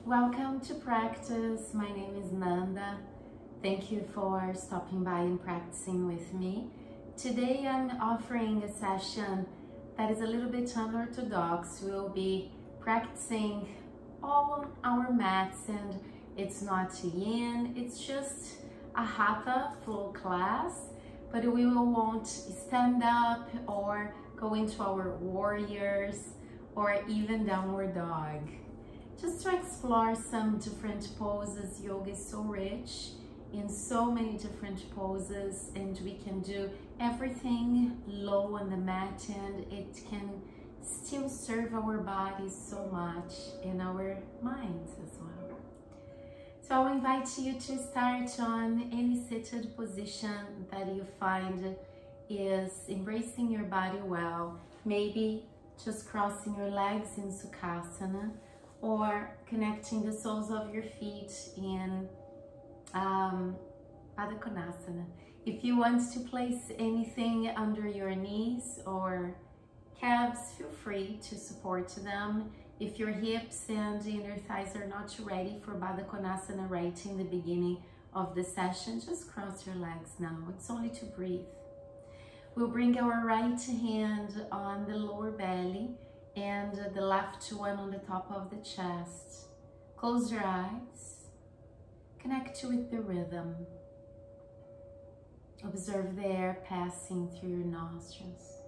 Welcome to practice. My name is Nanda. Thank you for stopping by and practicing with me. Today I'm offering a session that is a little bit unorthodox. We'll be practicing all on our mats, and it's not yin, it's just a hatha flow class, but we won't stand up or go into our warriors or even downward dog. Just to explore some different poses. Yoga is so rich in so many different poses, and we can do everything low on the mat, and it can still serve our bodies so much and our minds as well. So I'll invite you to start on any seated position that you find is embracing your body well. Maybe just crossing your legs in Sukhasana, or connecting the soles of your feet in Adho Konasana. If you want to place anything under your knees or calves, feel free to support them. If your hips and inner thighs are not ready for Baddha Konasana right in the beginning of the session, just cross your legs now. It's only to breathe. We'll bring our right hand on the lower belly and the left one on the top of the chest. Close your eyes. Connect with the rhythm. Observe the air passing through your nostrils,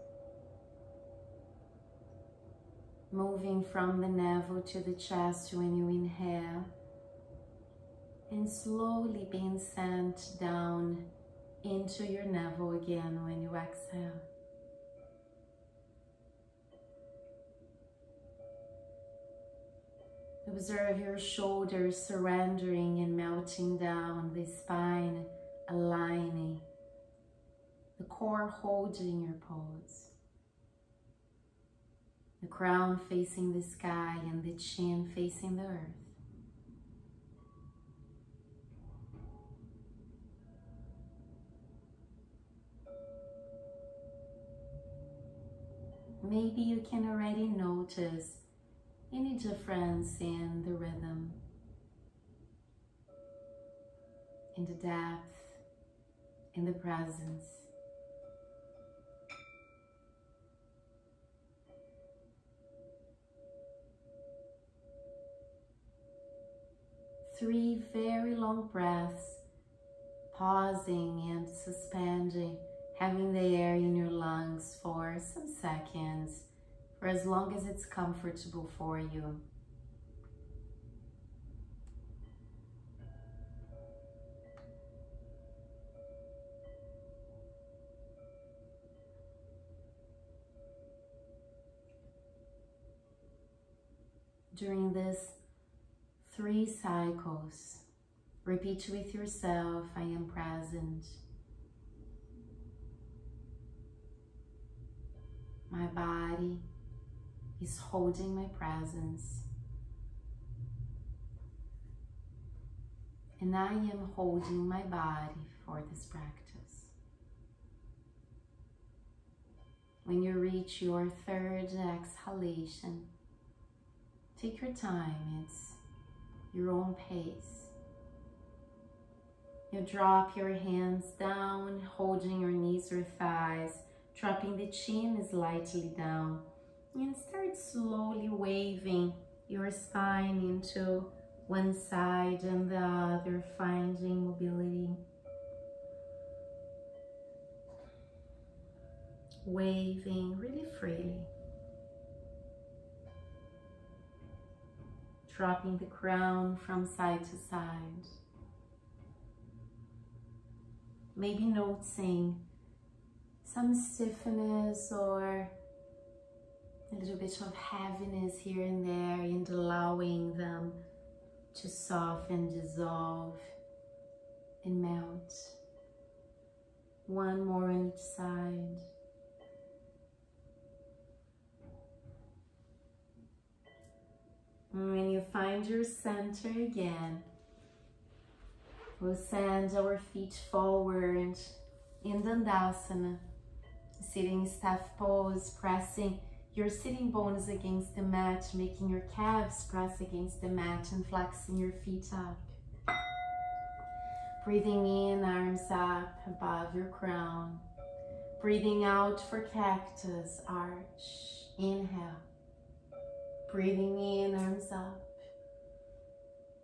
moving from the navel to the chest when you inhale, and slowly being sent down into your navel again when you exhale. Observe your shoulders surrendering and melting down, the spine aligning, the core holding your pose, the crown facing the sky and the chin facing the earth. Maybe you can already notice any difference in the rhythm, in the depth, in the presence. Three very long breaths, pausing and suspending, having the air in your lungs for some seconds, for as long as it's comfortable for you. During this 3 cycles, repeat with yourself, I am present. My body is holding my presence, and I am holding my body for this practice. When you reach your 3rd exhalation, take your time, it's your own pace. You drop your hands down, holding your knees or thighs, dropping the chin slightly down, and start slowly waving your spine into one side and the other, finding mobility. Waving really freely. Dropping the crown from side to side. Maybe noticing some stiffness or a little bit of heaviness here and there, and allowing them to soften, dissolve, and melt. One more on each side. And when you find your center again, we'll send our feet forward in Dandasana, sitting staff pose, pressing your sitting bones against the mat, making your calves press against the mat and flexing your feet up. Breathing in, arms up above your crown. Breathing out for cactus, arch. Inhale. Breathing in, arms up.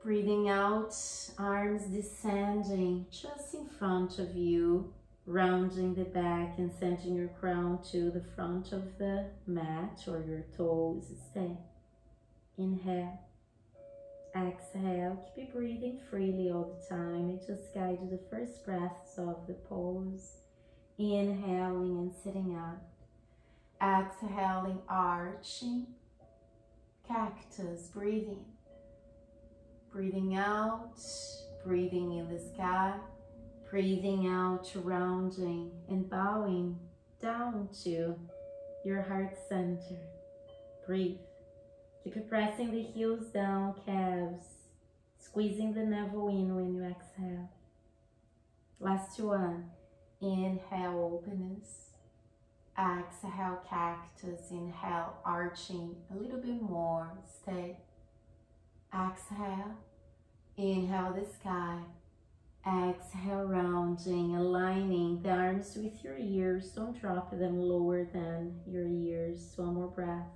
Breathing out, arms descending just in front of you, rounding the back and sending your crown to the front of the mat or your toes. Stay. Inhale. Exhale. Keep breathing freely all the time. I just guide the first breaths of the pose. Inhaling and sitting up. Exhaling, arching. Cactus, breathing. Breathing out, breathing in the sky. Breathing out, rounding and bowing down to your heart center. Breathe. Keep pressing the heels down, calves. Squeezing the navel in when you exhale. Last one. Inhale, openness. Exhale, cactus. Inhale, arching a little bit more. Stay. Exhale. Inhale the sky. Exhale, rounding, aligning the arms with your ears. Don't drop them lower than your ears. One more breath.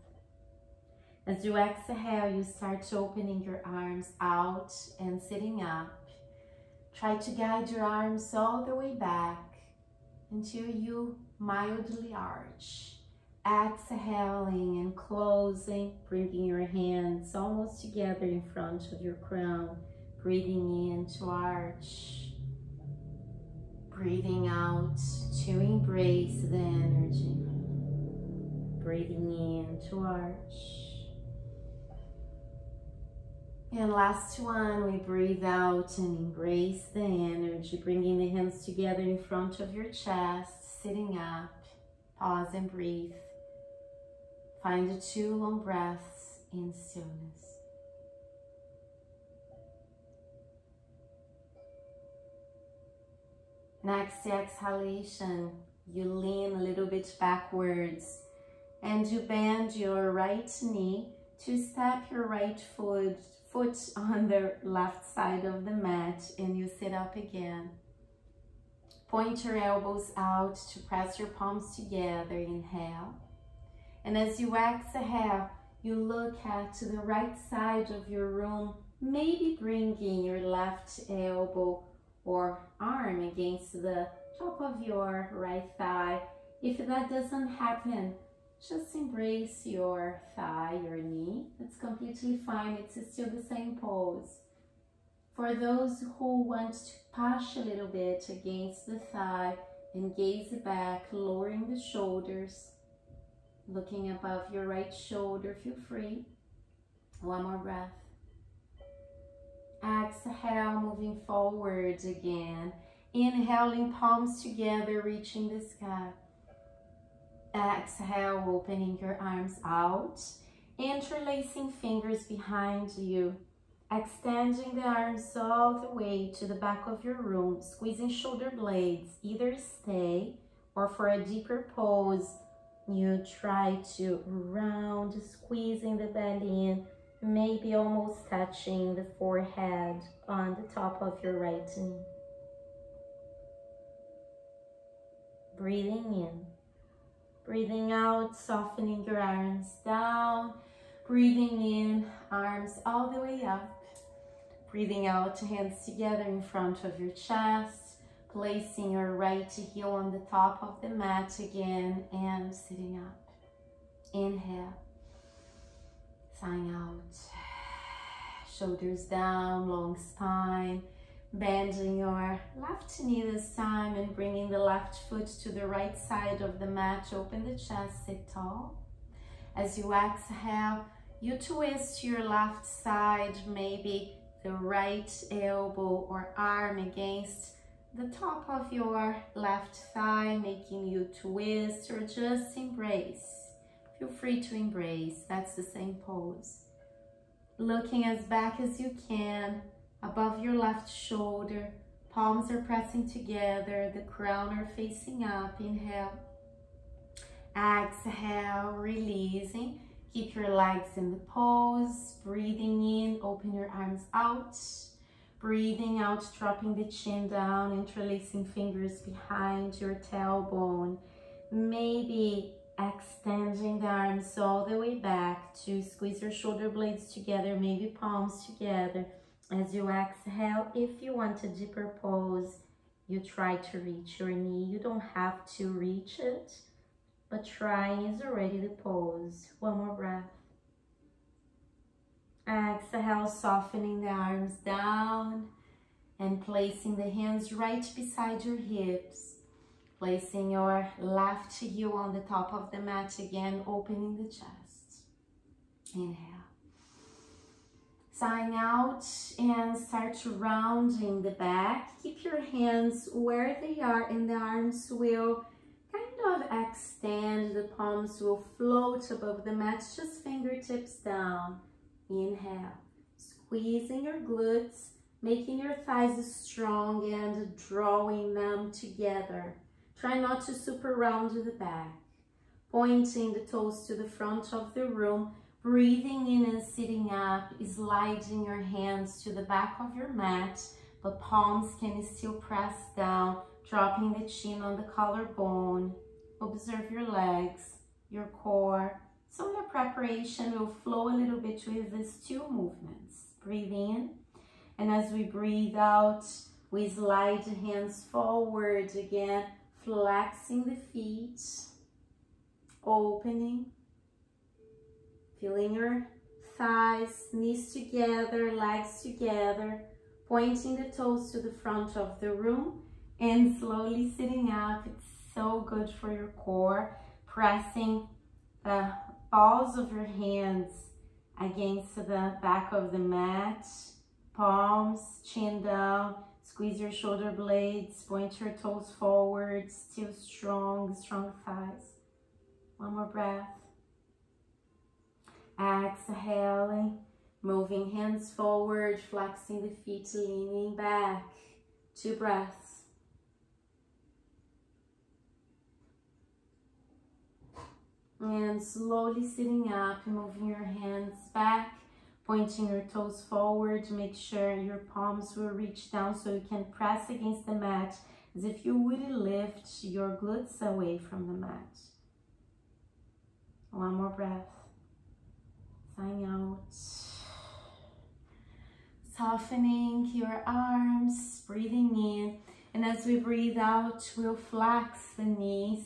As you exhale, you start opening your arms out and sitting up. Try to guide your arms all the way back until you mildly arch. Exhaling and closing, bringing your hands almost together in front of your crown. Breathing in to arch. Breathing out to embrace the energy. Breathing in to arch. And last one, we breathe out and embrace the energy, bringing the hands together in front of your chest, sitting up. Pause and breathe. Find 2 long breaths in stillness. Next exhalation, you lean a little bit backwards and you bend your right knee to step your right foot on the left side of the mat, and you sit up again. Point your elbows out to press your palms together. Inhale. And as you exhale, you look at the right side of your room, maybe bringing your left elbow or arm against the top of your right thigh. If that doesn't happen, just embrace your thigh, your knee. That's completely fine. It's still the same pose. For those who want to push a little bit against the thigh and gaze back, lowering the shoulders, looking above your right shoulder, feel free. One more breath. Exhale, moving forward again. Inhaling, palms together, reaching the sky. Exhale, opening your arms out, interlacing fingers behind you, extending the arms all the way to the back of your room, squeezing shoulder blades. Either stay or for a deeper pose, you try to round, squeezing the belly in, maybe almost touching the forehead on the top of your right knee. Breathing in. Breathing out, softening your arms down. Breathing in, arms all the way up. Breathing out, hands together in front of your chest. Placing your right heel on the top of the mat again and sitting up. Inhale. Sign out. Shoulders down, long spine. Bending your left knee this time and bringing the left foot to the right side of the mat. Open the chest, sit tall. As you exhale, you twist your left side, maybe the right elbow or arm against the top of your left thigh, making you twist or just embrace. Feel free to embrace, that's the same pose. Looking as back as you can, above your left shoulder, palms are pressing together, the crown are facing up. Inhale. Exhale, releasing. Keep your legs in the pose. Breathing in, open your arms out. Breathing out, dropping the chin down, interlacing fingers behind your tailbone. Maybe extending the arms all the way back to squeeze your shoulder blades together, maybe palms together. As you exhale, if you want a deeper pose, you try to reach your knee. You don't have to reach it, but trying is already the pose. One more breath. Exhale, softening the arms down and placing the hands right beside your hips. Placing your left heel on the top of the mat again, opening the chest. Inhale. Sighing out and start rounding the back. Keep your hands where they are and the arms will kind of extend. The palms will float above the mat, just fingertips down. Inhale. Squeezing your glutes, making your thighs strong and drawing them together. Try not to super round the back. Pointing the toes to the front of the room. Breathing in and sitting up, sliding your hands to the back of your mat, but palms can still press down, dropping the chin on the collarbone. Observe your legs, your core. So your preparation will flow a little bit with these two movements. Breathe in, and as we breathe out, we slide the hands forward again, flexing the feet, opening. Feeling your thighs, knees together, legs together, pointing the toes to the front of the room and slowly sitting up. It's so good for your core. Pressing the balls of your hands against the back of the mat, palms, chin down, squeeze your shoulder blades, point your toes forward, still strong thighs. One more breath. Exhaling, moving hands forward, flexing the feet, leaning back. 2 breaths. And slowly sitting up, moving your hands back, pointing your toes forward. Make sure your palms will reach down so you can press against the mat as if you would lift your glutes away from the mat. One more breath. Sighing out. Softening your arms, breathing in. And as we breathe out, we'll flex the knees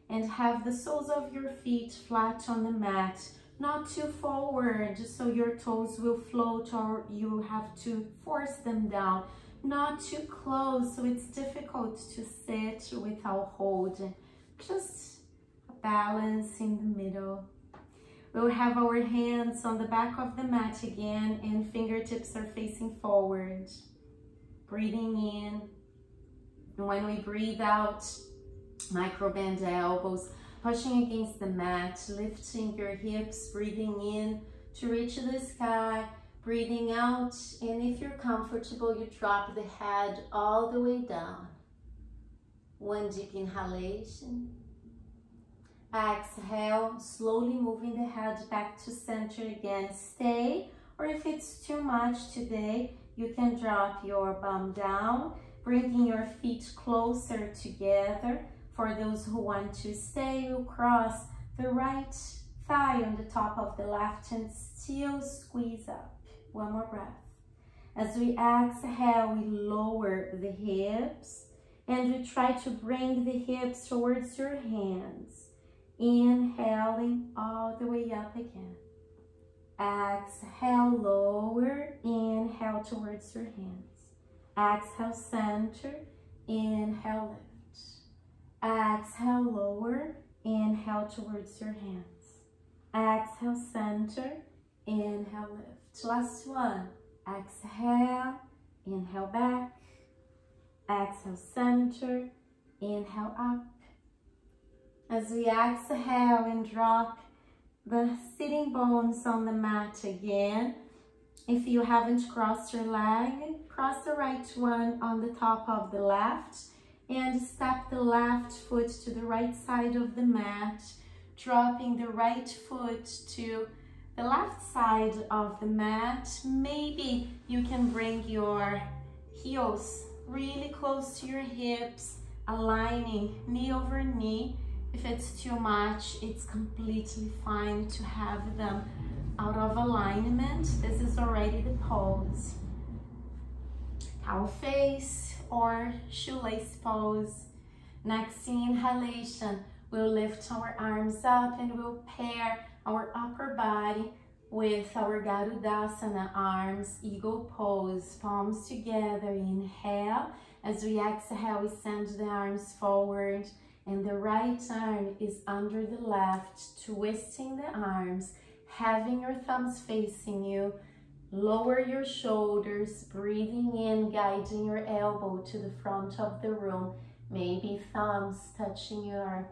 and have the soles of your feet flat on the mat. Not too forward, so your toes will float or you have to force them down. Not too close, so it's difficult to sit without holding. Just a balance in the middle. We'll have our hands on the back of the mat again and fingertips are facing forward. Breathing in. And when we breathe out, micro bend the elbows, pushing against the mat, lifting your hips, breathing in to reach the sky, breathing out, and if you're comfortable, you drop the head all the way down. One deep inhalation. Exhale, slowly moving the head back to center again. Stay, or if it's too much today, you can drop your bum down, bringing your feet closer together. For those who want to stay, you cross the right thigh on the top of the left and still squeeze up. One more breath. As we exhale, we lower the hips and we try to bring the hips towards your hands. Inhaling all the way up again. Exhale, lower, inhale towards your hands. Exhale, center, inhale, lift. Exhale, lower, inhale towards your hands. Exhale, center, inhale, lift. Last one. Exhale, inhale back. Exhale, center, inhale up. As we exhale and drop the sitting bones on the mat again. If you haven't crossed your leg, cross the right one on the top of the left and step the left foot to the right side of the mat. dropping the right foot to the left side of the mat. Maybe you can bring your heels really close to your hips, aligning knee over knee. If it's too much, it's completely fine to have them out of alignment. This is already the pose. Cow face or shoelace pose. Next inhalation, we'll lift our arms up and we'll pair our upper body with our Garudasana arms, eagle pose, palms together. Inhale. As we exhale, we send the arms forward and the right arm is under the left, twisting the arms, having your thumbs facing you. Lower your shoulders, breathing in, guiding your elbow to the front of the room. Maybe thumbs touching the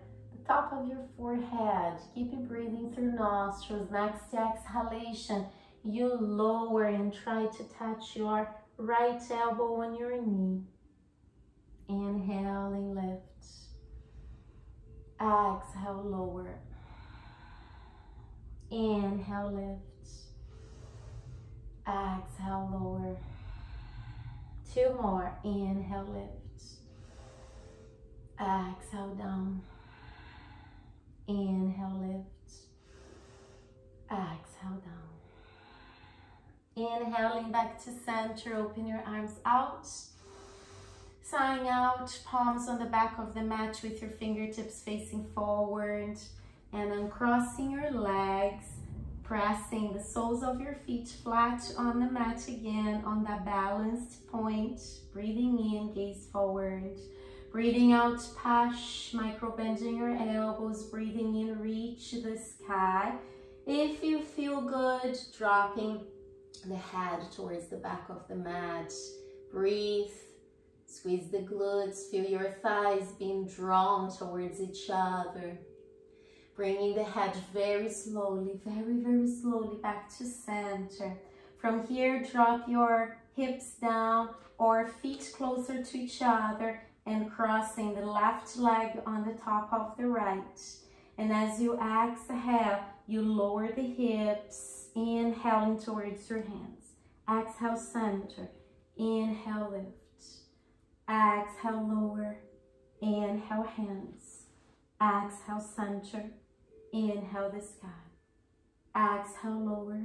top of your forehead. Keep it breathing through nostrils. Next exhalation, you lower and try to touch your right elbow on your knee. Inhaling, lift. Exhale, lower. Inhale, lift. Exhale, lower. Two more. Inhale, lift. Exhale, down. Inhale, lift. Exhale, down. Inhaling back to center. Open your arms out. Sighing out, palms on the back of the mat with your fingertips facing forward. And uncrossing your legs, pressing the soles of your feet flat on the mat again on that balanced point. Breathing in, gaze forward. Breathing out, Pash, micro bending your elbows. Breathing in, reach the sky. If you feel good, dropping the head towards the back of the mat. Breathe. Squeeze the glutes, feel your thighs being drawn towards each other. Bringing the head very slowly, very slowly back to center. From here, drop your hips down or feet closer to each other and crossing the left leg on the top of the right. And as you exhale, you lower the hips, inhaling towards your hands. Exhale, center. Inhale, lift. Exhale, lower. Inhale, hands. Exhale, center. Inhale, the sky. Exhale, lower.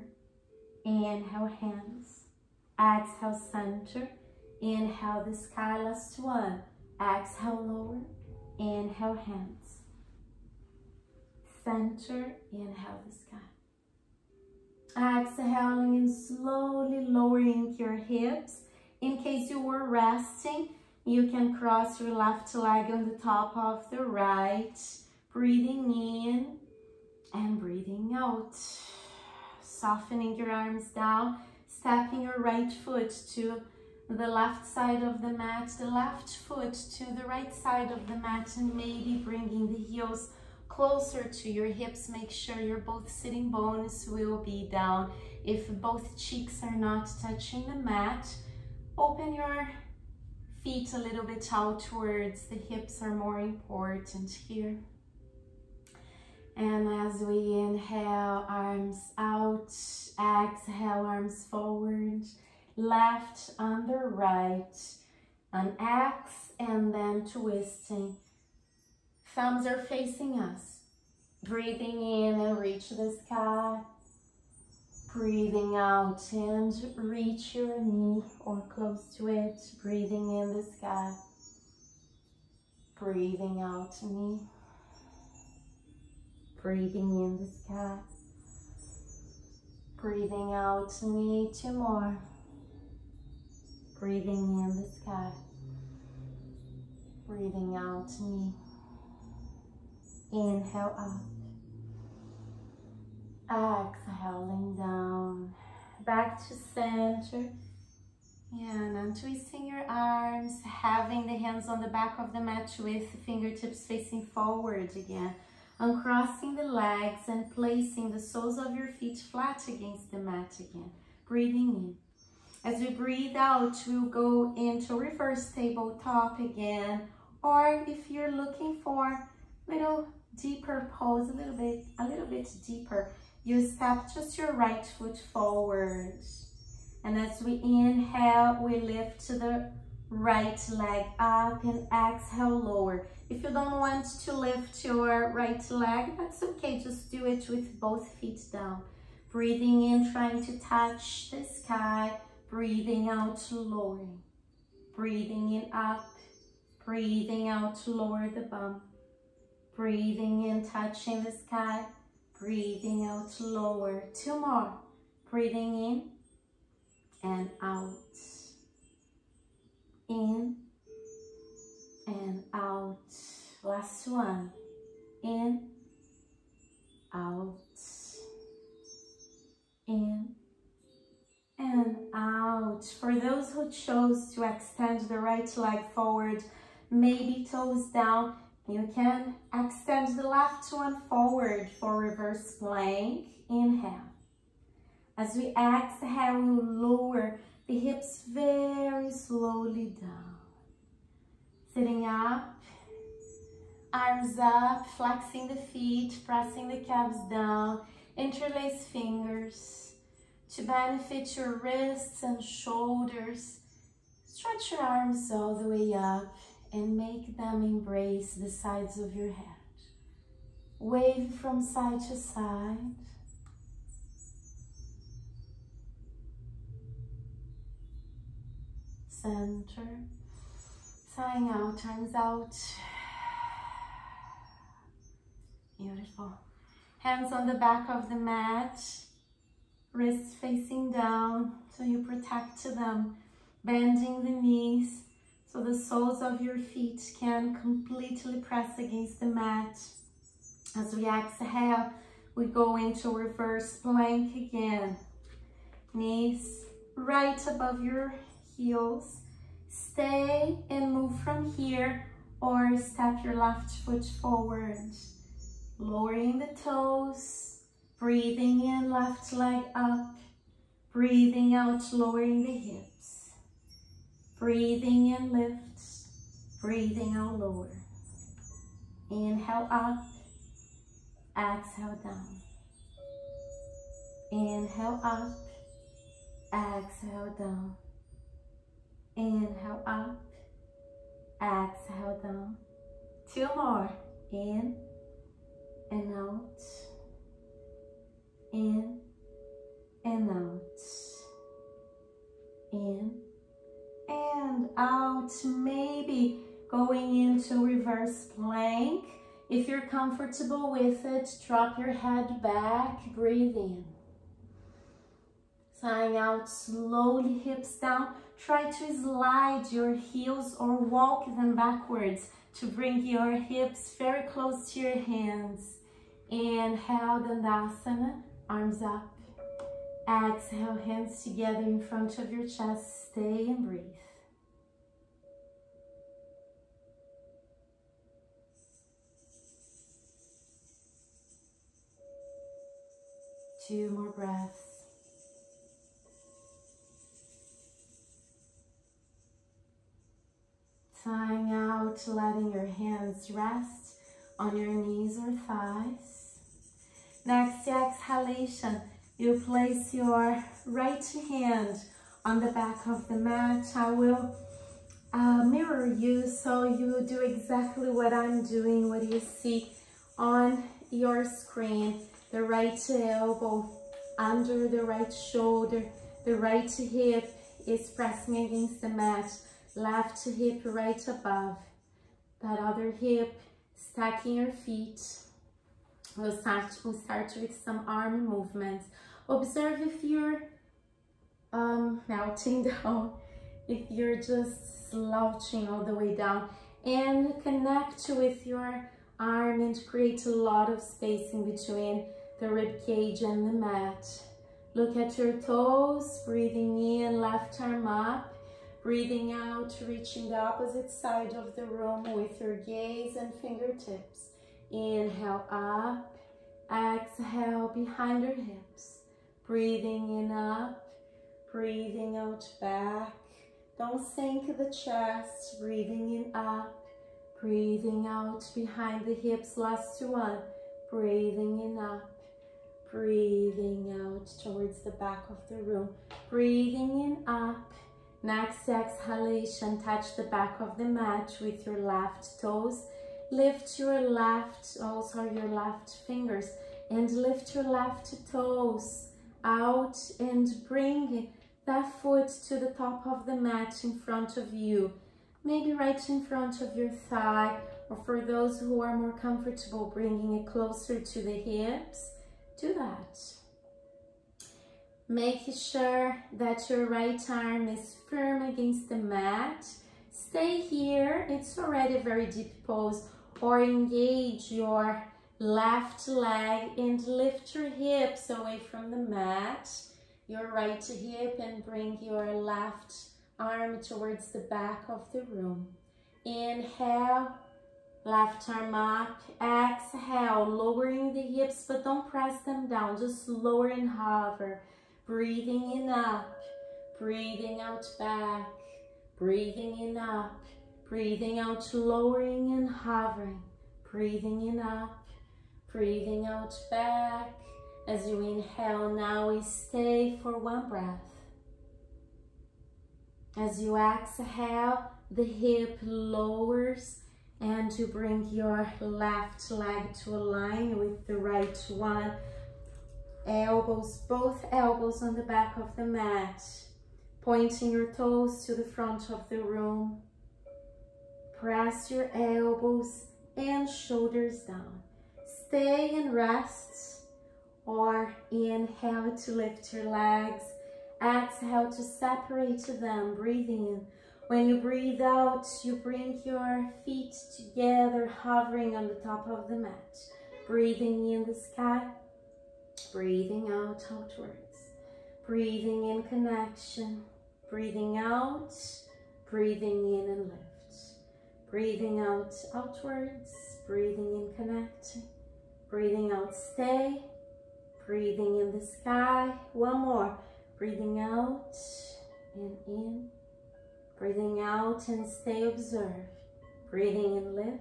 Inhale, hands. Exhale, center. Inhale, the sky. Last one. Exhale, lower. Inhale, hands. Center. Inhale, the sky. Exhaling and slowly lowering your hips. In case you were resting, you can cross your left leg on the top of the right, breathing in and breathing out. Softening your arms down, stepping your right foot to the left side of the mat, the left foot to the right side of the mat, and maybe bringing the heels closer to your hips. Make sure your both sitting bones will be down. If both cheeks are not touching the mat, open your feet a little bit outwards. The hips are more important here. And as we inhale, arms out, exhale, arms forward, left under right, an X, and then twisting. Thumbs are facing us. Breathing in and reach the sky. Breathing out and reach your knee or close to it. Breathing in the sky. Breathing out, knee. Breathing in the sky. Breathing out, knee. Two more. Breathing in the sky. Breathing out, knee. Inhale up. Exhaling down, back to center, and untwisting your arms, having the hands on the back of the mat with fingertips facing forward again, uncrossing the legs and placing the soles of your feet flat against the mat again, breathing in. As we breathe out, we'll go into reverse tabletop again, or if you're looking for little deeper pose, a little bit deeper. You step just your right foot forward. And as we inhale, we lift the right leg up and exhale, lower. If you don't want to lift your right leg, that's okay. Just do it with both feet down. Breathing in, trying to touch the sky. Breathing out, lowering. Breathing in, up. Breathing out, lower the bum. Breathing in, touching the sky. Breathing out, lower. 2 more. Breathing in and out. In and out. Last one. In, out. In and out. For those who chose to extend the right leg forward, maybe toes down, you can extend the left one forward for reverse plank. Inhale. As we exhale, we lower the hips very slowly down. Sitting up, arms up, flexing the feet, pressing the calves down, interlace fingers to benefit your wrists and shoulders. Stretch your arms all the way up and make them embrace the sides of your head. Wave from side to side. Center. Sighing out, arms out. Beautiful. Hands on the back of the mat. Wrists facing down so you protect them. Bending the knees so the soles of your feet can completely press against the mat. As we exhale, we go into reverse plank again. Knees right above your heels. Stay and move from here or step your left foot forward. Lowering the toes, breathing in, left leg up, breathing out, lowering the hips. Breathing in, lift, breathing out, lower. Inhale up, exhale down. Inhale up, exhale down. Inhale up, exhale down. 2 more. In and out. In and out. In and out. Maybe going into reverse plank. If you're comfortable with it, drop your head back, breathe in. Sighing out slowly, hips down. Try to slide your heels or walk them backwards to bring your hips very close to your hands. Inhale, Dandasana, arms up. Exhale, hands together in front of your chest. Stay and breathe. Two more breaths. Sighing out, letting your hands rest on your knees or thighs. Next exhalation, you place your right hand on the back of the mat. I will mirror you so you do exactly what I'm doing, what you see on your screen. The right elbow under the right shoulder, the right hip is pressing against the mat. Left hip right above. That other hip, stacking your feet. We'll start with some arm movements. Observe if you're melting down, if you're just slouching all the way down, and connect with your arm and create a lot of space in between the rib cage and the mat. Look at your toes, breathing in, left arm up. Breathing out, reaching the opposite side of the room with your gaze and fingertips. Inhale up, exhale behind your hips. Breathing in up, breathing out back. Don't sink the chest, breathing in up, breathing out behind the hips. Last one, breathing in up, breathing out towards the back of the room, breathing in up. Next exhalation, touch the back of the mat with your left toes. Lift your left, also your left fingers, and lift your left toes out and bring that foot to the top of the mat in front of you. Maybe right in front of your thigh, or for those who are more comfortable, bringing it closer to the hips. Do that. Make sure that your right arm is firm against the mat. Stay here. It's already a very deep pose. Or engage your left leg and lift your hips away from the mat. Your right hip, and bring your left arm towards the back of the room. Inhale, left arm up. Exhale, lowering the hips, but don't press them down. Just lower and hover. Breathing in up, breathing out back, breathing in up, breathing out, lowering and hovering, breathing in up, breathing out back. As you inhale now, we stay for one breath. As you exhale, the hip lowers, and you bring your left leg to align with the right one. Elbows, both elbows on the back of the mat, pointing your toes to the front of the room. Press your elbows and shoulders down. Stay and rest, or inhale to lift your legs. Exhale to separate them, breathing in. When you breathe out, you bring your feet together, hovering on the top of the mat. Breathing in the sky. Breathing out outwards, breathing in connection, breathing out, breathing in and lift, breathing out outwards, breathing in connecting, breathing out stay, breathing in the sky. One more, breathing out and in, breathing out and stay, observe, breathing in, lift.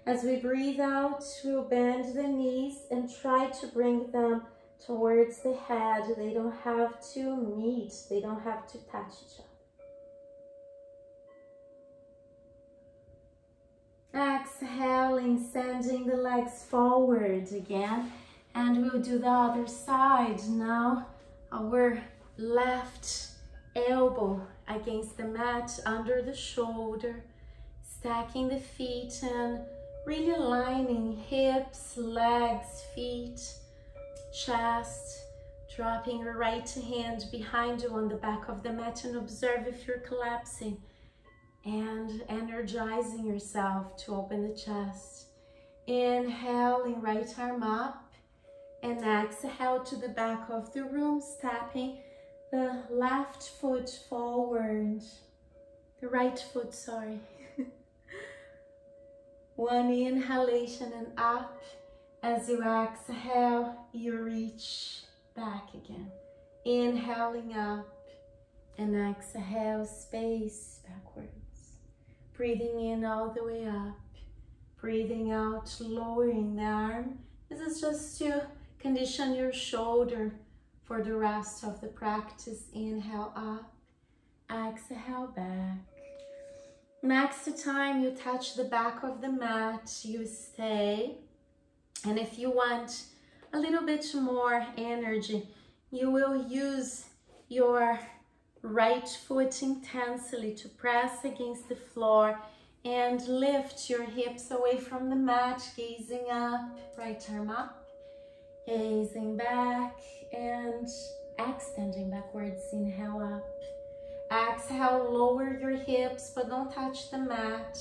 As we breathe out, we'll bend the knees and try to bring them towards the head. They don't have to meet, they don't have to touch each other. Exhaling, sending the legs forward again. And we'll do the other side now. Our left elbow against the mat, under the shoulder, stacking the feet and really aligning hips, legs, feet, chest, dropping your right hand behind you on the back of the mat, and observe if you're collapsing, and energizing yourself to open the chest. Inhaling, right arm up, and exhale to the back of the room, stepping the left foot forward, the right foot, sorry. One inhalation and up. As you exhale, you reach back again. Inhaling up, and exhale, space backwards. Breathing in all the way up. Breathing out, lowering the arm. This is just to condition your shoulder for the rest of the practice. Inhale up, exhale back. Next time you touch the back of the mat, you stay. And if you want a little bit more energy, you will use your right foot intensely to press against the floor and lift your hips away from the mat, gazing up, right arm up, gazing back and extending backwards. Inhale up. Exhale, lower your hips, but don't touch the mat.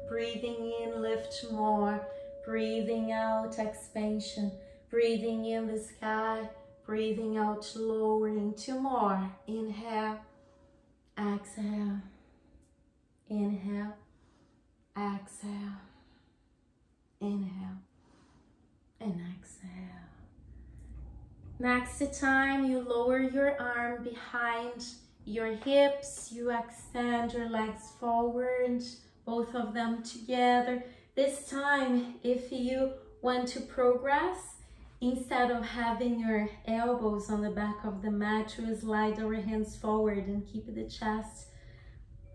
Breathing in, lift more. Breathing out, expansion. Breathing in the sky. Breathing out, lowering. Two more. Inhale, exhale. Inhale, exhale. Inhale, and exhale. Next time, you lower your arm behind your hips, you extend your legs forward, both of them together. This time, if you want to progress, instead of having your elbows on the back of the mat, we'll slide our hands forward and keep the chest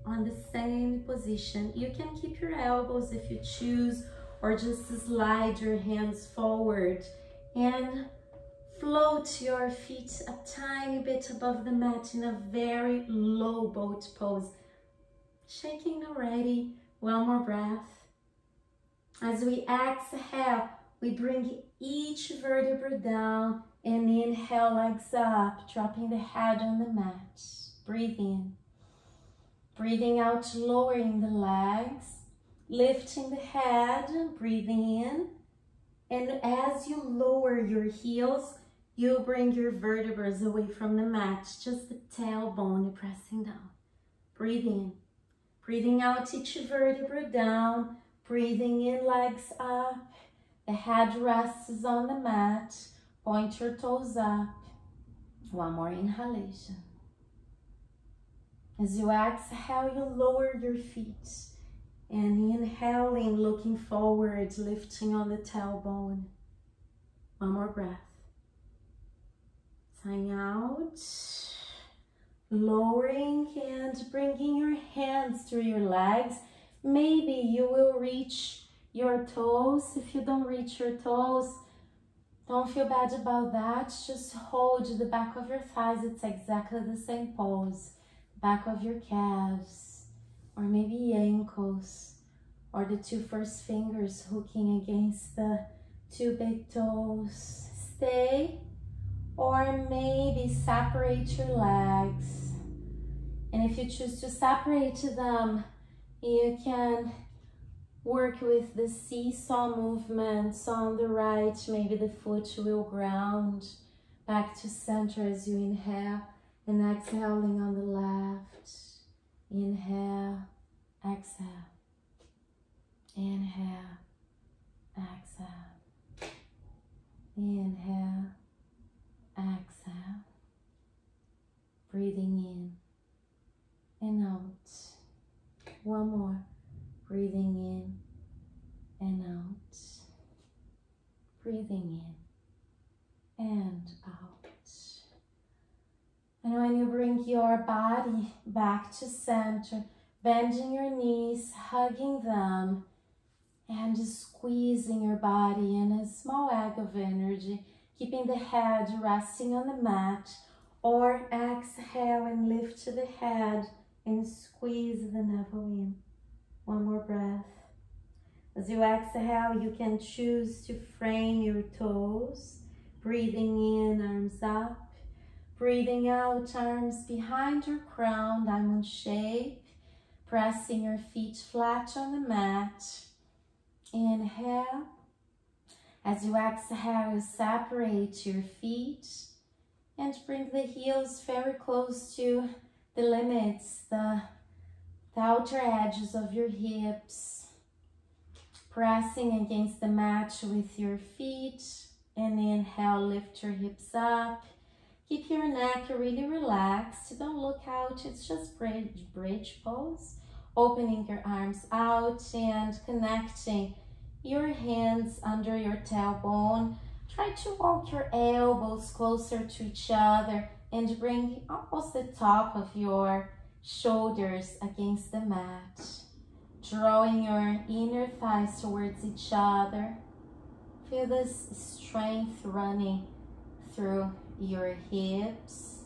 on the same position. You can keep your elbows if you choose, or just slide your hands forward and float your feet a tiny bit above the mat in a very low boat pose. Shaking already. One more breath. As we exhale, we bring each vertebra down and inhale, legs up, dropping the head on the mat. Breathe in. Breathing out, lowering the legs, lifting the head, breathing in. And as you lower your heels, you bring your vertebrae away from the mat, just the tailbone pressing down. Breathe in. Breathing out each vertebra down, breathing in, legs up. The head rests on the mat, point your toes up. One more inhalation. As you exhale, you lower your feet. And inhaling, looking forward, lifting on the tailbone. One more breath. Sign out. Lowering and bringing your hands through your legs. Maybe you will reach your toes. If you don't reach your toes, don't feel bad about that. Just hold the back of your thighs. It's exactly the same pose. Back of your calves, or maybe ankles, or the two first fingers hooking against the two big toes. Stay, or maybe separate your legs. And if you choose to separate them, you can work with the seesaw movements on the right. Maybe the foot will ground back to center as you inhale, and exhaling on the left. Inhale, exhale. Inhale, exhale. Inhale, exhale. Breathing in and out. One more. Breathing in and out. Breathing in and out. And when you bring your body back to center, bending your knees, hugging them, and squeezing your body in a small egg of energy, keeping the head resting on the mat, or exhale and lift the head and squeeze the navel in. One more breath. As you exhale, you can choose to frame your toes, breathing in, arms up. Breathing out, arms behind your crown, diamond shape. Pressing your feet flat on the mat. Inhale. As you exhale, you separate your feet and bring the heels very close to the limits, the outer edges of your hips. Pressing against the mat with your feet. And inhale, lift your hips up. Keep your neck really relaxed. Don't look out, it's just bridge pose. Opening your arms out and connecting your hands under your tailbone. Try to walk your elbows closer to each other and bring almost the top of your shoulders against the mat. Drawing your inner thighs towards each other. Feel this strength running through your hips,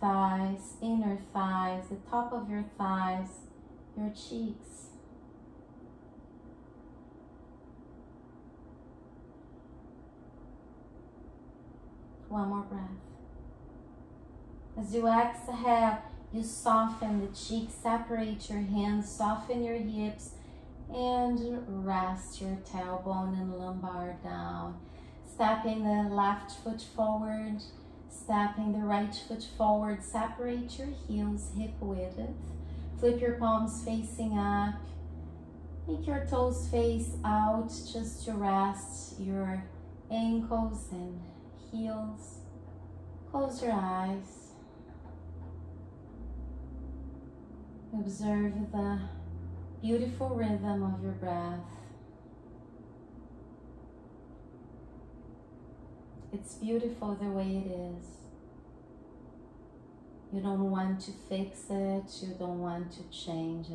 thighs, inner thighs, the top of your thighs, your cheeks. One more breath. As you exhale, you soften the cheeks, separate your hands, soften your hips, and rest your tailbone and lumbar down. Stepping the left foot forward, stepping the right foot forward, separate your heels hip width. Flip your palms facing up. Make your toes face out just to rest your ankles and heels. Close your eyes. Observe the beautiful rhythm of your breath. It's beautiful the way it is. You don't want to fix it, you don't want to change it.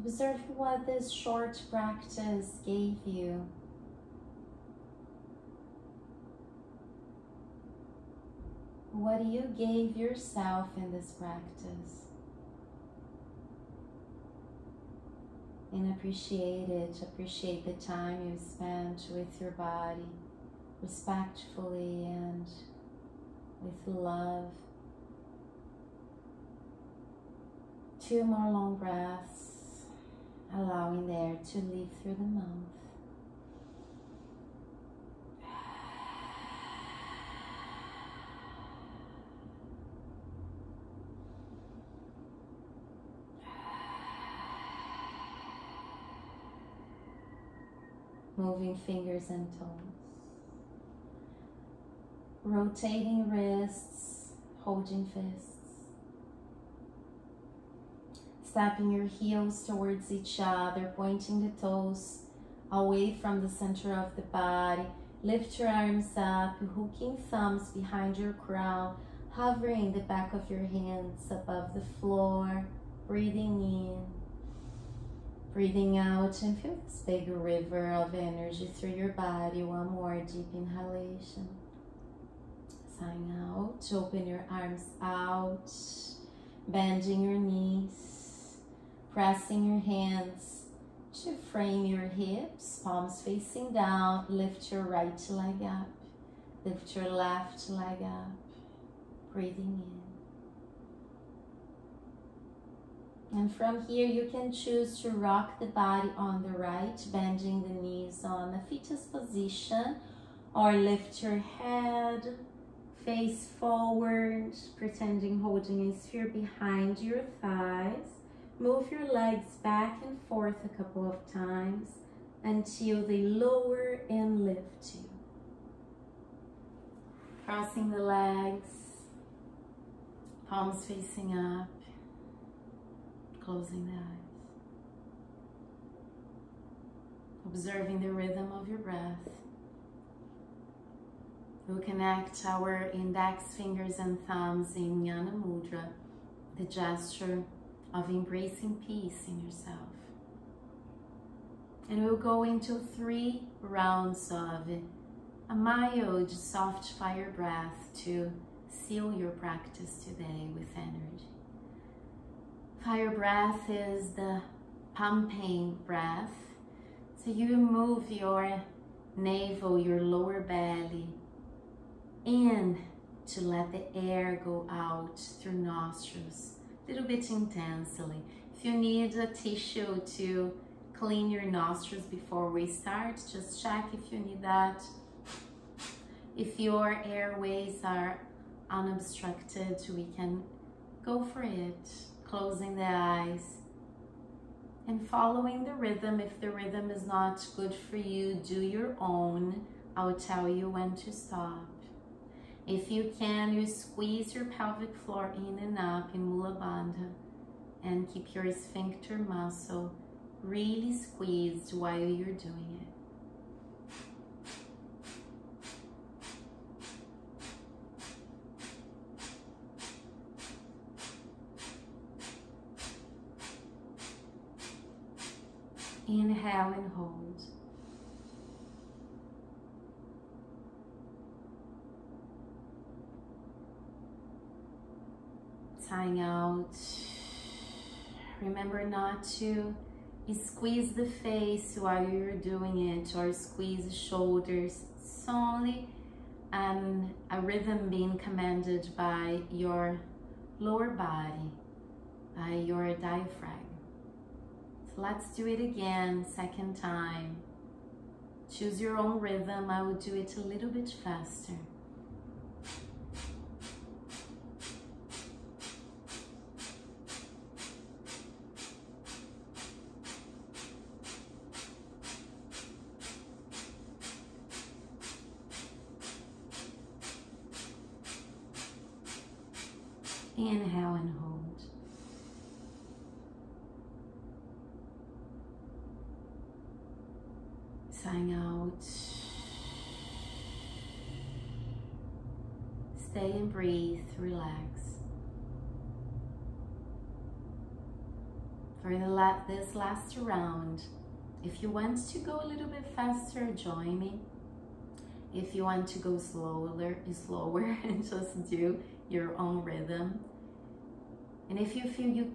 Observe what this short practice gave you. What you gave yourself in this practice. And appreciate it. Appreciate the time you spent with your body, respectfully and with love. 2 more long breaths, allowing the air to leave through the mouth. Moving fingers and toes. Rotating wrists, holding fists. Stepping your heels towards each other, pointing the toes away from the center of the body. Lift your arms up, hooking thumbs behind your crown, hovering the back of your hands above the floor. Breathing in, breathing out, and feel this big river of energy through your body. One more deep inhalation. Sign out, open your arms out, bending your knees, pressing your hands to frame your hips, palms facing down. Lift your right leg up, lift your left leg up, breathing in. And from here, you can choose to rock the body on the right, bending the knees on the fetus position, or lift your head, face forward, pretending holding a sphere behind your thighs. Move your legs back and forth a couple of times until they lower and lift you. Crossing the legs, palms facing up. Closing the eyes. Observing the rhythm of your breath. We'll connect our index fingers and thumbs in Jnana Mudra, the gesture of embracing peace in yourself. And we'll go into 3 rounds of a mild, soft fire breath to seal your practice today with energy. Fire breath is the pumping breath. So you move your navel, your lower belly in to let the air go out through nostrils, a little bit intensely. If you need a tissue to clean your nostrils before we start, just check if you need that. If your airways are unobstructed, we can go for it. Closing the eyes and following the rhythm. If the rhythm is not good for you, do your own. I'll tell you when to stop. If you can, you squeeze your pelvic floor in and up in Mula Bandha and keep your sphincter muscle really squeezed while you're doing it. Inhale and hold. Sighing out. Remember not to squeeze the face while you're doing it or squeeze the shoulders. It's only a rhythm being commanded by your lower body, by your diaphragm. So let's do it again, second time. Choose your own rhythm. I will do it a little bit faster. Inhale and hold. Sighing out. Stay and breathe, relax. For this last round, if you want to go a little bit faster, join me. If you want to go slower, and just do your own rhythm. And if you feel you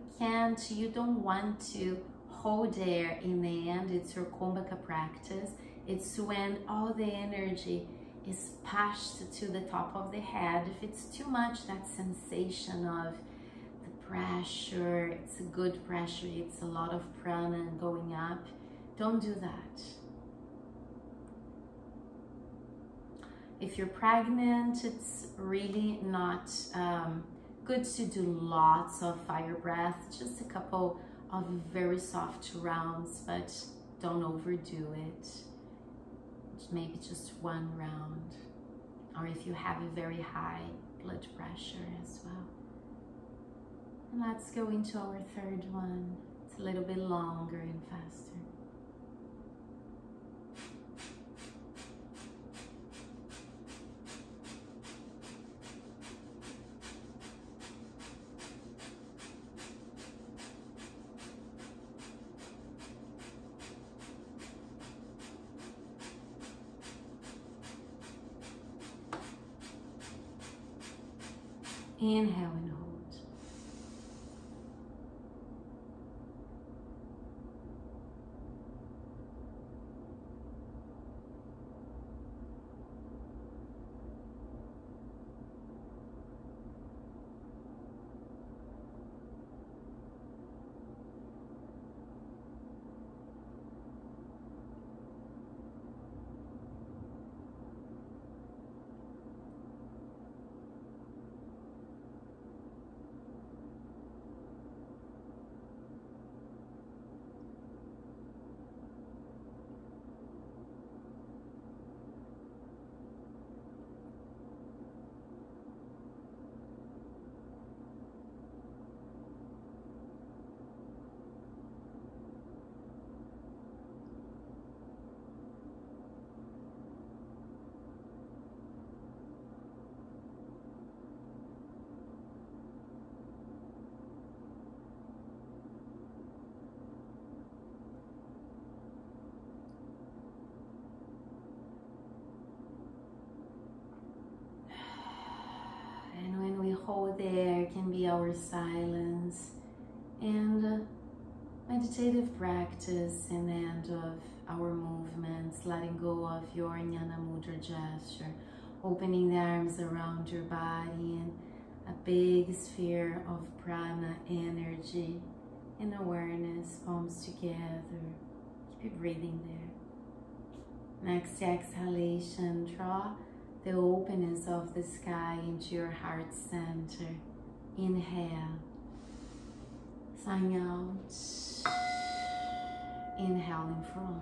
don't want to hold there in the end, it's your kumbhaka practice. It's when all the energy is passed to the top of the head. If it's too much, that sensation of the pressure, it's a good pressure, it's a lot of prana going up, don't do that. If you're pregnant, it's really not good to do lots of fire breath, just a couple of very soft rounds, but don't overdo it. Maybe just one round, or if you have a very high blood pressure as well. And let's go into our third one. It's a little bit longer and faster. Inhale and hold. Hold there can be our silence and meditative practice in the end of our movements, letting go of your Jnana Mudra gesture, opening the arms around your body and a big sphere of prana energy and awareness, palms together. Keep your breathing there. Next exhalation, draw the openness of the sky into your heart center. Inhale. Sighing out. Inhaling from.